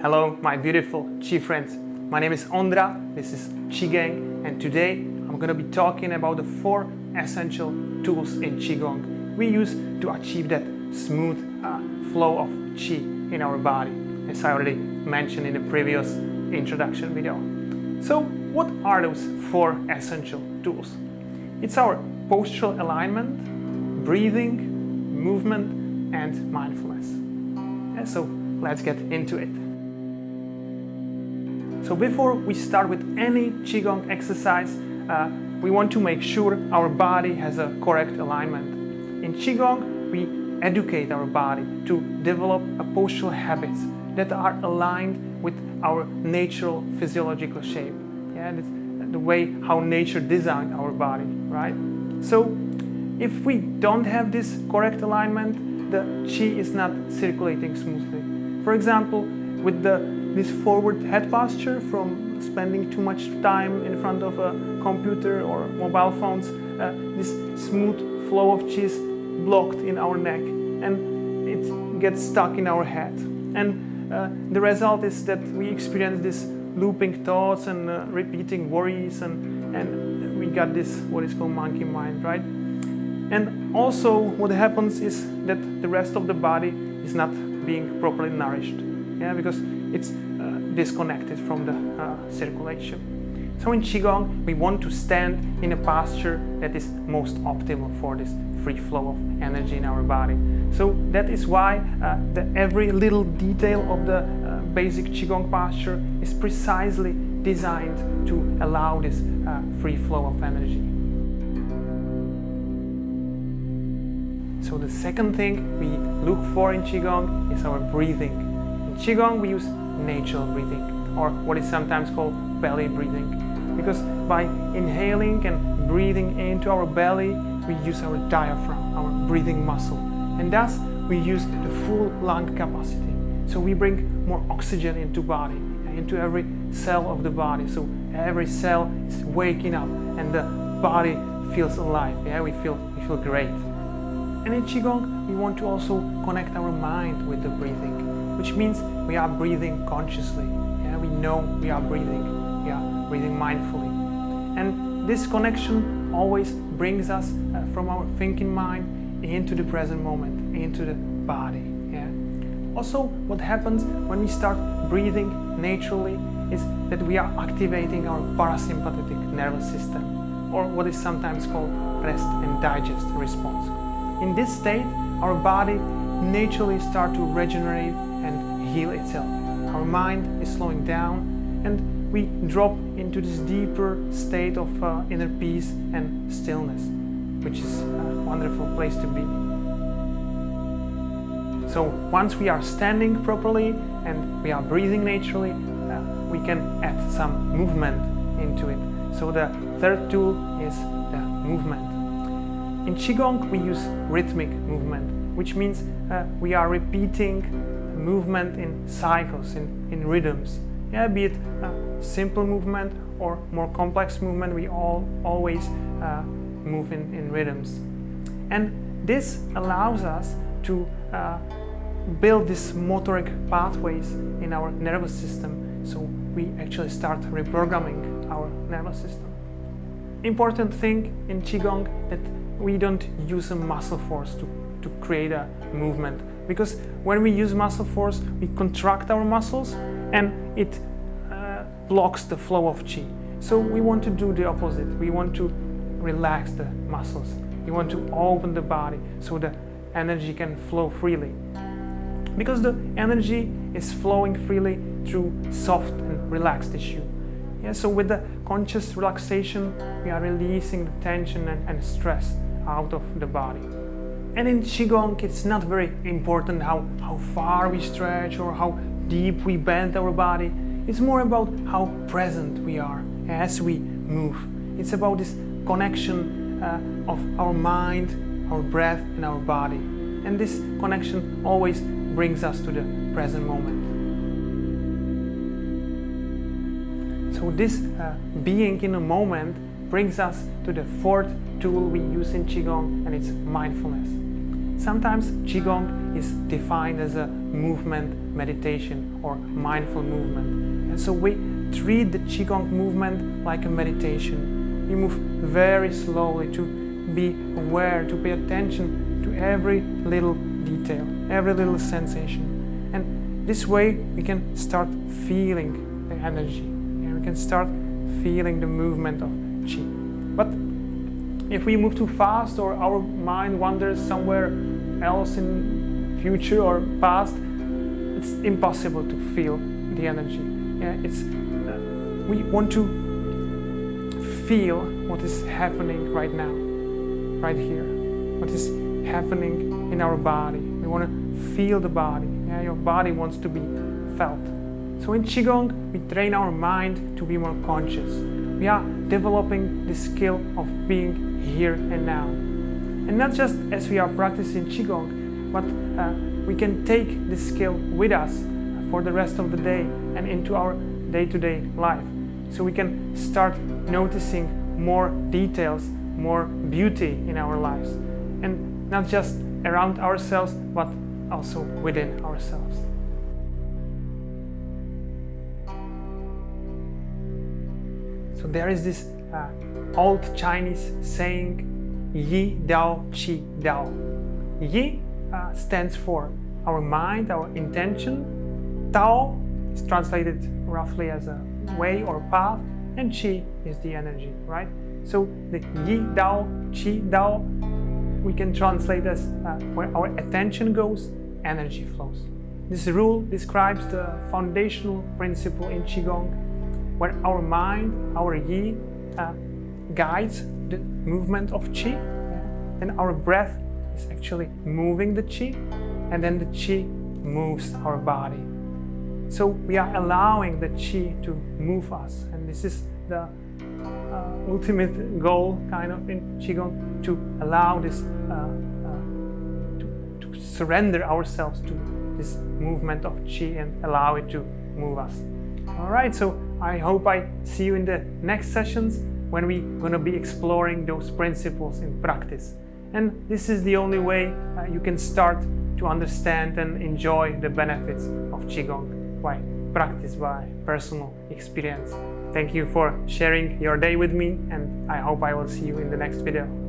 Hello, my beautiful Qi friends. My name is Ondra, this is Qigong, and today I'm going to be talking about the 4 essential tools in Qigong we use to achieve that smooth flow of Qi in our body, as I already mentioned in the previous introduction video. So, what are those 4 essential tools? It's our postural alignment, breathing, movement, and mindfulness. And so, let's get into it. So before we start with any Qigong exercise, we want to make sure our body has a correct alignment. In Qigong, we educate our body to develop postural habits that are aligned with our natural physiological shape. Yeah, it's the way how nature designed our body, right? So if we don't have this correct alignment, the Qi is not circulating smoothly. For example, with this forward head posture from spending too much time in front of a computer or mobile phones, this smooth flow of Qi is blocked in our neck and it gets stuck in our head. And the result is that we experience this looping thoughts and repeating worries, and we got this what is called monkey mind, right? And also what happens is that the rest of the body is not being properly nourished. Yeah, because it's disconnected from the circulation. So in Qigong, we want to stand in a posture that is most optimal for this free flow of energy in our body. So that is why every little detail of the basic Qigong posture is precisely designed to allow this free flow of energy. So the second thing we look for in Qigong is our breathing. In Qigong, we use natural breathing, or what is sometimes called belly breathing, because by inhaling and breathing into our belly, we use our diaphragm, our breathing muscle, and thus we use the full lung capacity. So we bring more oxygen into body, into every cell of the body. So every cell is waking up, and the body feels alive. Yeah, we feel great. And in Qigong, we want to also connect our mind with the breathing, which means we are breathing consciously. Yeah, we know we are breathing mindfully. And this connection always brings us from our thinking mind into the present moment, into the body. Yeah. Also, what happens when we start breathing naturally is that we are activating our parasympathetic nervous system, or what is sometimes called rest and digest response. In this state, our body naturally starts to regenerate and heal itself. Our mind is slowing down and we drop into this deeper state of inner peace and stillness, which is a wonderful place to be. So once we are standing properly and we are breathing naturally, we can add some movement into it. So the third tool is the movement. In Qigong, we use rhythmic movement, which means we are repeating movement in cycles, in rhythms. Yeah, be it simple movement or more complex movement, we always move in rhythms. And this allows us to build these motoric pathways in our nervous system, so we actually start reprogramming our nervous system. Important thing in Qigong that we don't use a muscle force to create a movement, because when we use muscle force, we contract our muscles and it blocks the flow of Qi. So we want to do the opposite. We want to relax the muscles. We want to open the body so the energy can flow freely. Because the energy is flowing freely through soft and relaxed tissue. Yeah, so with the conscious relaxation, we are releasing the tension and stress out of the body. And in Qigong, it's not very important how far we stretch or how deep we bend our body. It's more about how present we are as we move. It's about this connection of our mind, our breath, and our body. And this connection always brings us to the present moment. So this being in a moment brings us to the 4th tool we use in Qigong, and it's mindfulness. Sometimes Qigong is defined as a movement meditation or mindful movement. And so we treat the Qigong movement like a meditation. We move very slowly to be aware, to pay attention to every little detail, every little sensation. And this way we can start feeling the energy, and we can start feeling the movement of Qi. But if we move too fast or our mind wanders somewhere else in future or past, it's impossible to feel the energy. We want to feel what is happening right now, right here, what is happening in our body. We want to feel the body. Your body wants to be felt. So in Qigong, we train our mind to be more conscious. We are developing the skill of being here and now. And not just as we are practicing Qigong, but we can take this skill with us for the rest of the day and into our day-to-day life. So we can start noticing more details, more beauty in our lives. And not just around ourselves, but also within ourselves. So there is this old Chinese saying, Yi Dao Qi Dao. Yi stands for our mind, our intention. Dao is translated roughly as a way or path, and Qi is the energy, right? So the Yi Dao Qi Dao we can translate as where our attention goes, energy flows. This rule describes the foundational principle in Qigong, where our mind, our Yi, guides the movement of Qi, and our breath is actually moving the Qi, and then the Qi moves our body. So we are allowing the Qi to move us, and this is the ultimate goal kind of in Qigong, to allow this, to surrender ourselves to this movement of Qi and allow it to move us. Alright, so I hope I see you in the next sessions when we're going to be exploring those principles in practice. And this is the only way you can start to understand and enjoy the benefits of Qigong, by practice, by personal experience. Thank you for sharing your day with me, and I hope I will see you in the next video.